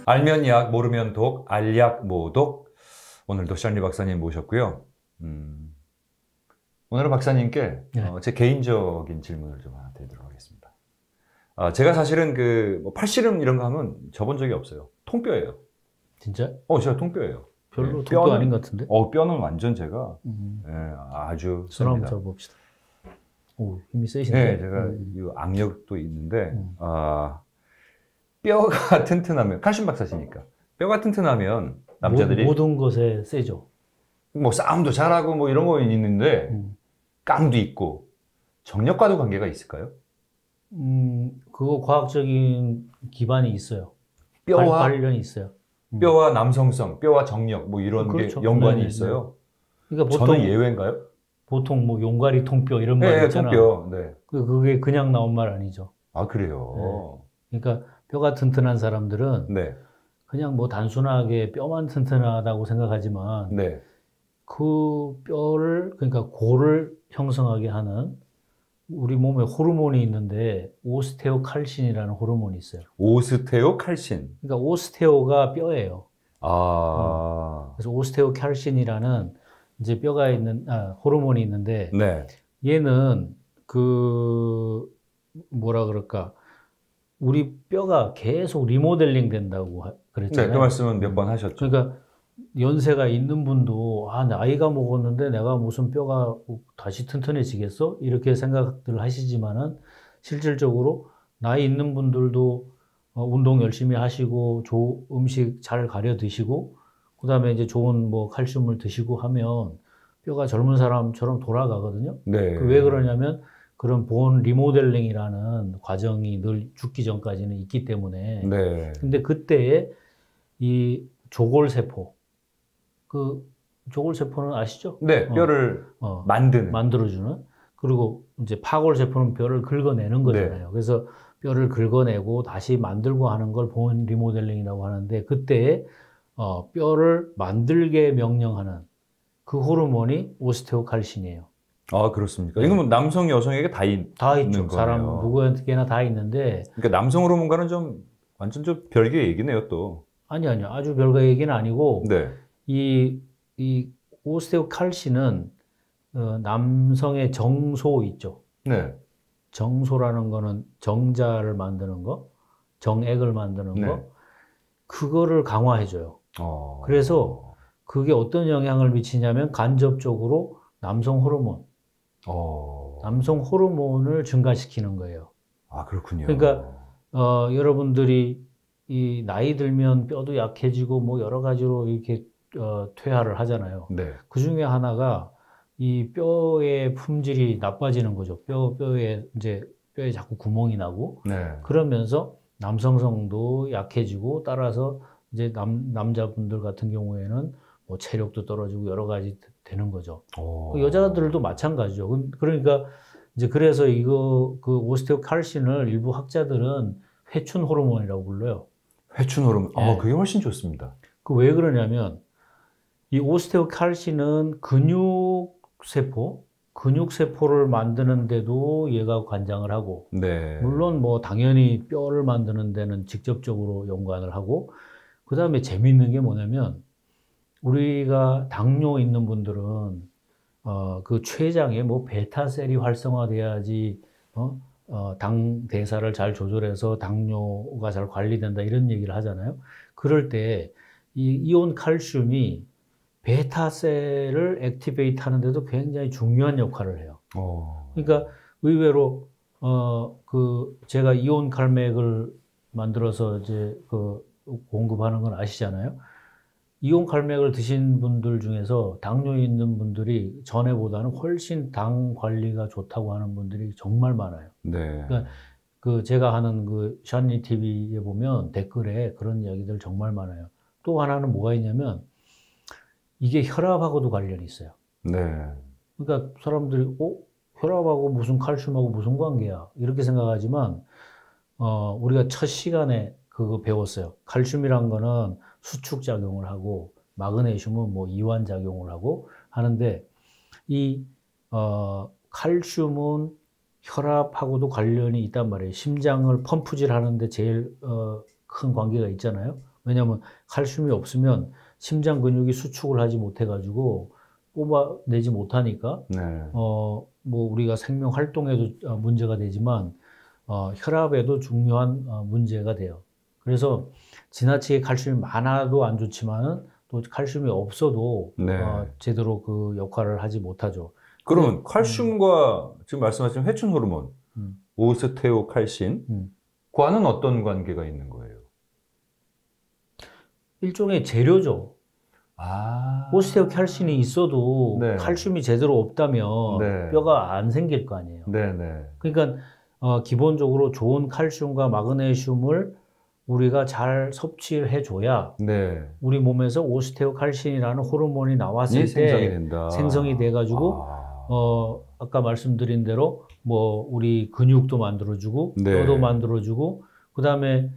알면 약, 모르면 독, 알약 모독. 오늘도 샬리 박사님 모셨고요. 오늘은 박사님께 네. 제 개인적인 질문을 좀 하나 드리도록 하겠습니다. 제가 사실은 뭐 팔씨름 이런 거 하면 접은 적이 없어요. 통뼈예요. 진짜? 제가 통뼈예요. 별로 네, 독도 아닌 것 같은데? 뼈는 완전 제가 아주 손 한번 셉니다. 잡아봅시다. 오, 힘이 세신데? 네, 제가 이 악력도 있는데 뼈가 튼튼하면, 칼슘 박사시니까 뼈가 튼튼하면 남자들이 모든 것에 세죠. 뭐 싸움도 잘하고 뭐 이런 거 있는데 깡도 있고 정력과도 관계가 있을까요? 그거 과학적인 기반이 있어요. 뼈와 관련이 있어요. 뼈와 남성성, 뼈와 정력 뭐 이런 그렇죠. 게 연관이 네네. 있어요. 그러니까 저는 예외인가요? 보통 뭐 용가리 통뼈 이런 말 네, 있잖아. 통뼈. 네. 그게 그냥 나온 말 아니죠. 아, 그래요? 그러니까 뼈가 튼튼한 사람들은 네. 그냥 뭐 단순하게 뼈만 튼튼하다고 생각하지만 네. 그 뼈를, 그러니까 골을 형성하게 하는 우리 몸에 호르몬이 있는데 오스테오칼신이라는 호르몬이 있어요. 오스테오칼신. 그러니까 오스테오가 뼈예요. 그래서 그래서 오스테오칼신이라는 이제 뼈가 있는 호르몬이 있는데 네. 얘는 그 뭐라 그럴까, 우리 뼈가 계속 리모델링 된다고 그랬잖아요. 네, 그 말씀은 몇 번 하셨죠. 그러니까 연세가 있는 분도 나이가 먹었는데 내가 무슨 뼈가 다시 튼튼해지겠어? 이렇게 생각들 하시지만은 실질적으로 나이 있는 분들도 운동 열심히 하시고 음식 잘 가려 드시고 그다음에 이제 좋은 뭐 칼슘을 드시고 하면 뼈가 젊은 사람처럼 돌아가거든요. 네. 왜 그러냐면 그런 본 리모델링이라는 과정이 늘 죽기 전까지는 있기 때문에. 네. 근데 그때에 이 조골세포, 그 조골세포는 아시죠? 네, 뼈를 만들어주는. 그리고 이제 파골세포는 뼈를 긁어내는 거잖아요. 네. 그래서 뼈를 긁어내고 다시 만들고 하는 걸 본 리모델링이라고 하는데 그때에 뼈를 만들게 명령하는 그 호르몬이 오스테오칼신이에요. 아, 그렇습니까? 이건 남성, 여성에게 다 있는 있죠. 거네요. 사람 누구에게나 다 있는데. 그러니까 남성 호르몬과는 좀 완전 좀 별개의 얘기네요, 또. 아니요. 아주 별거 얘기는 아니고. 네. 이 오스테오칼신은 남성의 정소 있죠. 네. 정소라는 거는 정자를 만드는 거, 정액을 만드는 거, 그거를 강화해줘요. 그래서 그게 어떤 영향을 미치냐면 간접적으로 남성 호르몬을 증가시키는 거예요. 아, 그렇군요. 그러니까 여러분들이 이 나이 들면 뼈도 약해지고 뭐 여러 가지로 이렇게 퇴화를 하잖아요. 네. 그 중에 하나가 이 뼈의 품질이 나빠지는 거죠. 뼈에 자꾸 구멍이 나고. 네. 그러면서 남성성도 약해지고 따라서 이제 남자분들 같은 경우에는 뭐 체력도 떨어지고 여러 가지 되는 거죠. 여자들도 마찬가지죠. 그러니까 이제 그래서 그 오스테오칼신을 일부 학자들은 회춘 호르몬이라고 불러요. 회춘 호르몬. 네. 그게 훨씬 좋습니다. 왜 그러냐면 이 오스테오칼신은 근육세포를 만드는데도 얘가 관장을 하고, 네. 물론 뭐 당연히 뼈를 만드는 데는 직접적으로 연관을 하고, 그 다음에 재미있는 게 뭐냐면 우리가 당뇨 있는 분들은 그 췌장에 뭐 베타셀이 활성화돼야지 당 대사를 잘 조절해서 당뇨가 잘 관리된다 이런 얘기를 하잖아요. 그럴 때 이 이온 칼슘이 베타셀을 액티베이트 하는데도 굉장히 중요한 역할을 해요. 그러니까 의외로 제가 이온 칼맥을 만들어서 이제 공급하는 건 아시잖아요. 이온 칼맥을 드신 분들 중에서 당뇨 있는 분들이 전에보다는 훨씬 당 관리가 좋다고 하는 분들이 정말 많아요. 네. 그러니까 제가 하는 샤니 TV에 보면 댓글에 그런 이야기들 정말 많아요. 또 하나는 뭐가 있냐면 이게 혈압하고도 관련이 있어요. 네. 그러니까 사람들이 혈압하고 무슨 칼슘하고 무슨 관계야 이렇게 생각하지만 우리가 첫 시간에 그거 배웠어요. 칼슘이란 거는 수축 작용을 하고 마그네슘은 뭐 이완 작용을 하고 하는데 이 칼슘은 혈압하고도 관련이 있단 말이에요. 심장을 펌프질 하는데 제일 큰 관계가 있잖아요. 왜냐하면 칼슘이 없으면 심장 근육이 수축을 하지 못해가지고 뽑아내지 못하니까 네. 뭐 우리가 생명 활동에도 문제가 되지만 혈압에도 중요한 문제가 돼요. 그래서 지나치게 칼슘이 많아도 안 좋지만은 또 칼슘이 없어도 네. 제대로 그 역할을 하지 못하죠. 그러면 칼슘과 지금 말씀하신 회춘 호르몬, 음. 오스테오칼신, 과는 어떤 관계가 있는 거예요? 일종의 재료죠. 아. 오스테오칼슘이 있어도 네. 칼슘이 제대로 없다면 네. 뼈가 안 생길 거 아니에요. 네네. 그러니까 기본적으로 좋은 칼슘과 마그네슘을 우리가 잘 섭취를 해줘야 네. 우리 몸에서 오스테오칼신이라는 호르몬이 나왔을 때 생성이 된다. 생성이 돼가지고 아까 말씀드린 대로 뭐 우리 근육도 만들어주고 네. 뼈도 만들어주고 그 다음에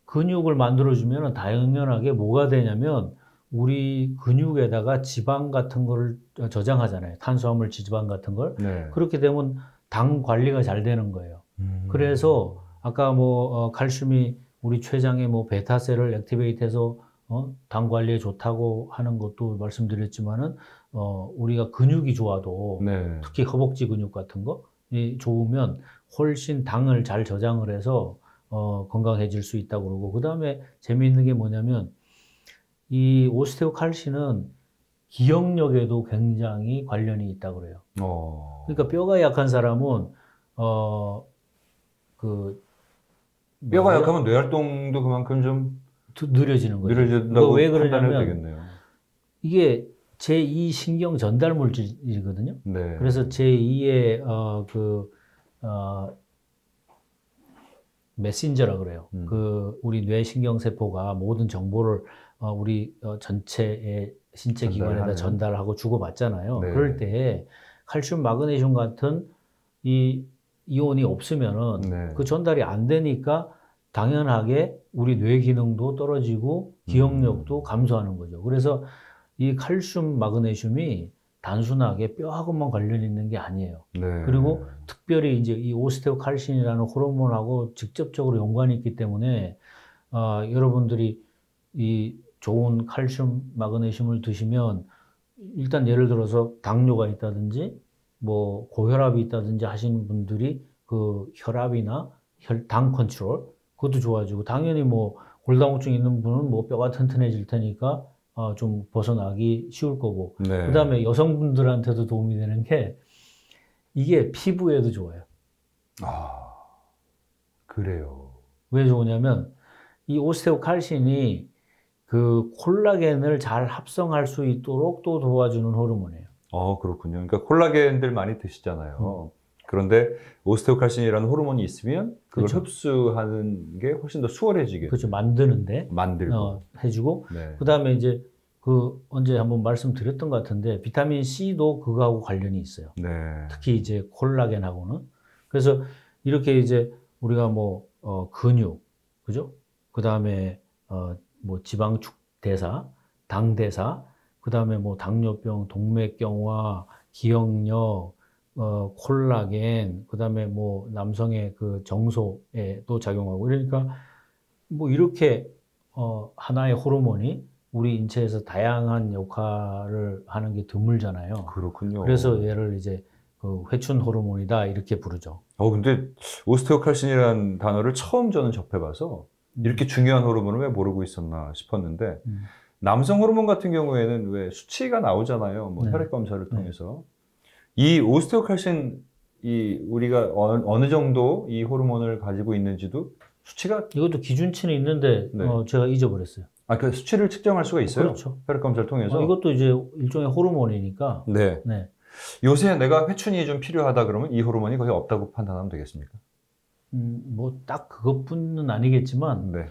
근육을 만들어주면 당연하게 뭐가 되냐면 우리 근육에다가 지방 같은 거를 저장하잖아요. 탄수화물, 지방 같은 걸. 네. 그렇게 되면 당 관리가 잘 되는 거예요. 그래서 아까 뭐 칼슘이 우리 췌장의 뭐 베타셀을 액티베이트해서 당 관리에 좋다고 하는 것도 말씀드렸지만은 우리가 근육이 좋아도 네. 특히 허벅지 근육 같은 거이 좋으면 훨씬 당을 잘 저장을 해서 건강해질 수 있다고 그러고 그 다음에 재미있는 게 뭐냐면 이 오스테오칼신은 기억력에도 굉장히 관련이 있다고 그래요. 그러니까 뼈가 약한 사람은 뼈가 약하면 뇌 활동도 그만큼 좀 느려지는 거죠. 느려진다고 왜 판단해도 그러냐면 되겠네요. 이게 제2 신경 전달 물질이거든요. 네. 그래서 제2의 메신저라 그래요. 그 우리 뇌 신경 세포가 모든 정보를 우리 전체의 신체 기관에다 전달하고 주고받잖아요. 네. 그럴 때 칼슘, 마그네슘 같은 이 이온이 없으면은 네. 그 전달이 안 되니까 당연하게 우리 뇌 기능도 떨어지고 기억력도 감소하는 거죠. 그래서 이 칼슘, 마그네슘이 단순하게 뼈하고만 관련이 있는 게 아니에요. 네. 그리고 특별히 이제 이 오스테오칼신이라는 호르몬하고 직접적으로 연관이 있기 때문에 여러분들이 이 좋은 칼슘, 마그네슘을 드시면 일단 예를 들어서 당뇨가 있다든지 뭐 고혈압이 있다든지 하시는 분들이 그 혈압이나 당 컨트롤 그것도 좋아지고 당연히 뭐 골다공증 있는 분은 뭐 뼈가 튼튼해질 테니까 좀 벗어나기 쉬울 거고 네. 그다음에 여성분들한테도 도움이 되는 게 이게 피부에도 좋아요. 그래요. 왜 좋으냐면 이 오스테오칼신이 그 콜라겐을 잘 합성할 수 있도록 또 도와주는 호르몬이에요. 그렇군요. 그러니까 콜라겐들 많이 드시잖아요. 그런데 오스테오칼신이라는 호르몬이 있으면 그걸 그렇죠. 흡수하는 게 훨씬 더 수월해지게 그렇죠. 만드는데 만들고 해주고 네. 그다음에 이제 그 언제 한번 말씀드렸던 것 같은데 비타민 C도 그거하고 관련이 있어요. 네. 특히 이제 콜라겐하고는. 그래서 이렇게 이제 우리가 뭐 근육, 그죠? 그다음에 뭐 지방축 대사, 당 대사, 그다음에 뭐 당뇨병, 동맥경화, 기억력, 콜라겐, 그다음에 뭐 남성의 그 정소에도 작용하고 그러니까 뭐 이렇게 하나의 호르몬이 우리 인체에서 다양한 역할을 하는 게 드물잖아요. 그렇군요. 그래서 얘를 이제 그 회춘 호르몬이다 이렇게 부르죠. 근데 오스테오칼신이라는 단어를 처음 저는 접해봐서 이렇게 중요한 호르몬을 왜 모르고 있었나 싶었는데 남성 호르몬 같은 경우에는 왜 수치가 나오잖아요. 뭐 네. 혈액 검사를 통해서 이 오스테오칼신 우리가 어느 정도 이 호르몬을 가지고 있는지도 수치가 이것도 기준치는 있는데 네. 제가 잊어버렸어요. 그 수치를 측정할 수가 있어요. 그렇죠. 혈액 검사를 통해서. 이것도 이제 일종의 호르몬이니까. 네. 네. 요새 내가 회춘이 좀 필요하다 그러면 이 호르몬이 거의 없다고 판단하면 되겠습니까? 뭐 딱 그것뿐은 아니겠지만 네.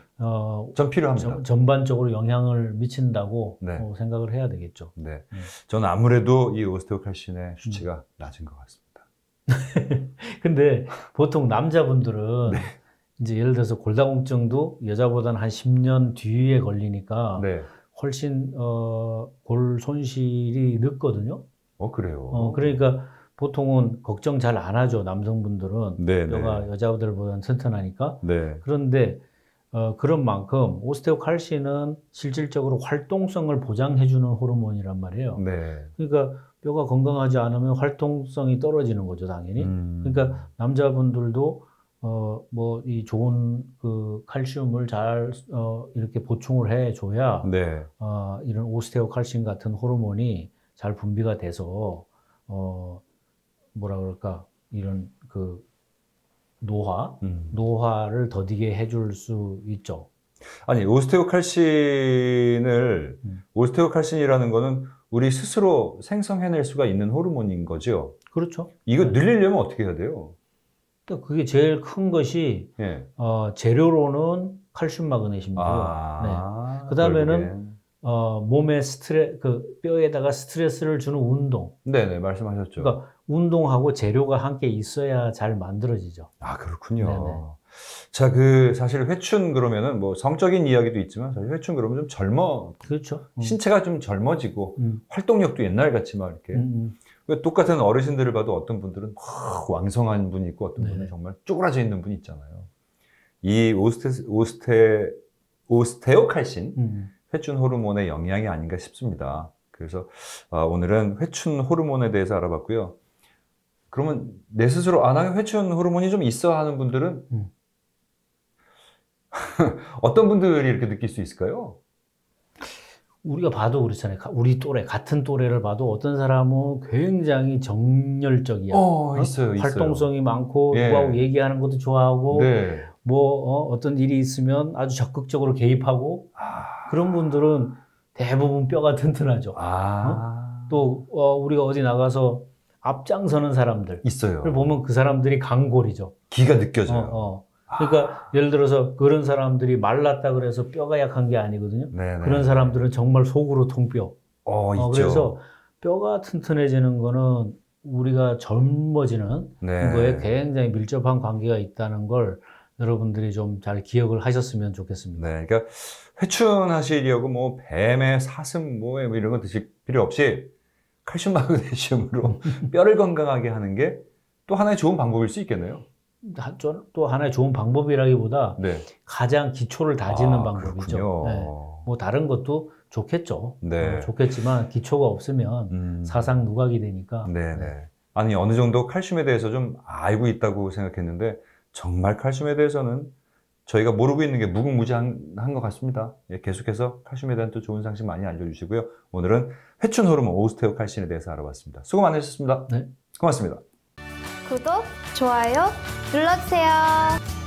전 필요합니다. 전반적으로 영향을 미친다고 네. 생각을 해야 되겠죠. 네. 저는 아무래도 이 오스테오칼신의 수치가 낮은 것 같습니다. 근데 보통 남자분들은 네. 이제 예를 들어서 골다공증도 여자보다는 한 10년 뒤에 걸리니까 네. 훨씬 골 손실이 늦거든요. 그래요. 그러니까 보통은 걱정 잘 안 하죠. 남성분들은 네, 뼈가 네. 여자들보다는 튼튼하니까. 네. 그런데 그런 만큼 오스테오칼신은 실질적으로 활동성을 보장해주는 호르몬이란 말이에요. 네. 그러니까 뼈가 건강하지 않으면 활동성이 떨어지는 거죠, 당연히. 그러니까 남자분들도 뭐 이 좋은 그 칼슘을 잘 이렇게 보충을 해줘야 네. 이런 오스테오칼신 같은 호르몬이 잘 분비가 돼서 뭐라 그럴까 이런 그 노화를 더디게 해줄 수 있죠. 아니, 오스테오칼신이라는 거는 우리 스스로 생성해낼 수가 있는 호르몬인 거죠? 그렇죠. 이거 늘리려면 어떻게 해야 돼요? 또 그게 제일 큰 것이 예. 재료로는 칼슘 마그네슘이고요. 네. 그다음에는 몸에 뼈에다가 스트레스를 주는 운동. 네네, 말씀하셨죠. 그러니까 운동하고 재료가 함께 있어야 잘 만들어지죠. 아, 그렇군요. 네네. 자, 사실 회춘 그러면은 뭐 성적인 이야기도 있지만 사실 회춘 그러면 좀 그렇죠. 신체가 좀 젊어지고 활동력도 옛날 같이 막 이렇게 똑같은 어르신들을 봐도 어떤 분들은 왕성한 분이 있고 어떤 분은 정말 쪼그라져 있는 분이 있잖아요. 이 오스테오칼신 회춘 호르몬의 영향이 아닌가 싶습니다. 그래서 오늘은 회춘 호르몬에 대해서 알아봤고요. 그러면 내 스스로 나 회춘 호르몬이 좀 있어 하는 분들은 어떤 분들이 이렇게 느낄 수 있을까요? 우리가 봐도 그렇잖아요. 우리 같은 또래를 봐도 어떤 사람은 굉장히 정열적이야. 있어요. 활동성이 많고 예. 누구하고 얘기하는 것도 좋아하고 네. 어떤 일이 있으면 아주 적극적으로 개입하고 그런 분들은 대부분 뼈가 튼튼하죠. 또 우리가 어디 나가서 앞장서는 사람들 있어요. 보면 그 사람들이 강골이죠. 기가 느껴져요. 그러니까 예를 들어서 그런 사람들이 말랐다 그래서 뼈가 약한 게 아니거든요. 네네. 그런 사람들은 정말 속으로 통뼈. 있죠. 그래서 뼈가 튼튼해지는 거는 우리가 젊어지는 거에 굉장히 밀접한 관계가 있다는 걸 여러분들이 좀 잘 기억을 하셨으면 좋겠습니다. 네, 그러니까 회춘하시려고 뭐 뱀의 사슴 뭐 이런 거 드실 필요 없이 칼슘 마그네슘으로 뼈를 건강하게 하는 게 또 하나의 좋은 방법일 수 있겠네요. 또 하나의 좋은 방법이라기보다 가장 기초를 다지는 방법이죠. 네. 뭐 다른 것도 좋겠죠. 좋겠지만 기초가 없으면 사상 누각이 되니까. 네네. 아니, 어느 정도 칼슘에 대해서 좀 알고 있다고 생각했는데 정말 칼슘에 대해서는 저희가 모르고 있는 게 무궁무진한 것 같습니다. 계속해서 칼슘에 대한 또 좋은 상식 많이 알려주시고요. 오늘은 회춘 호르몬 오스테오칼신에 대해서 알아봤습니다. 수고 많으셨습니다. 네. 고맙습니다. 구독, 좋아요 눌러주세요.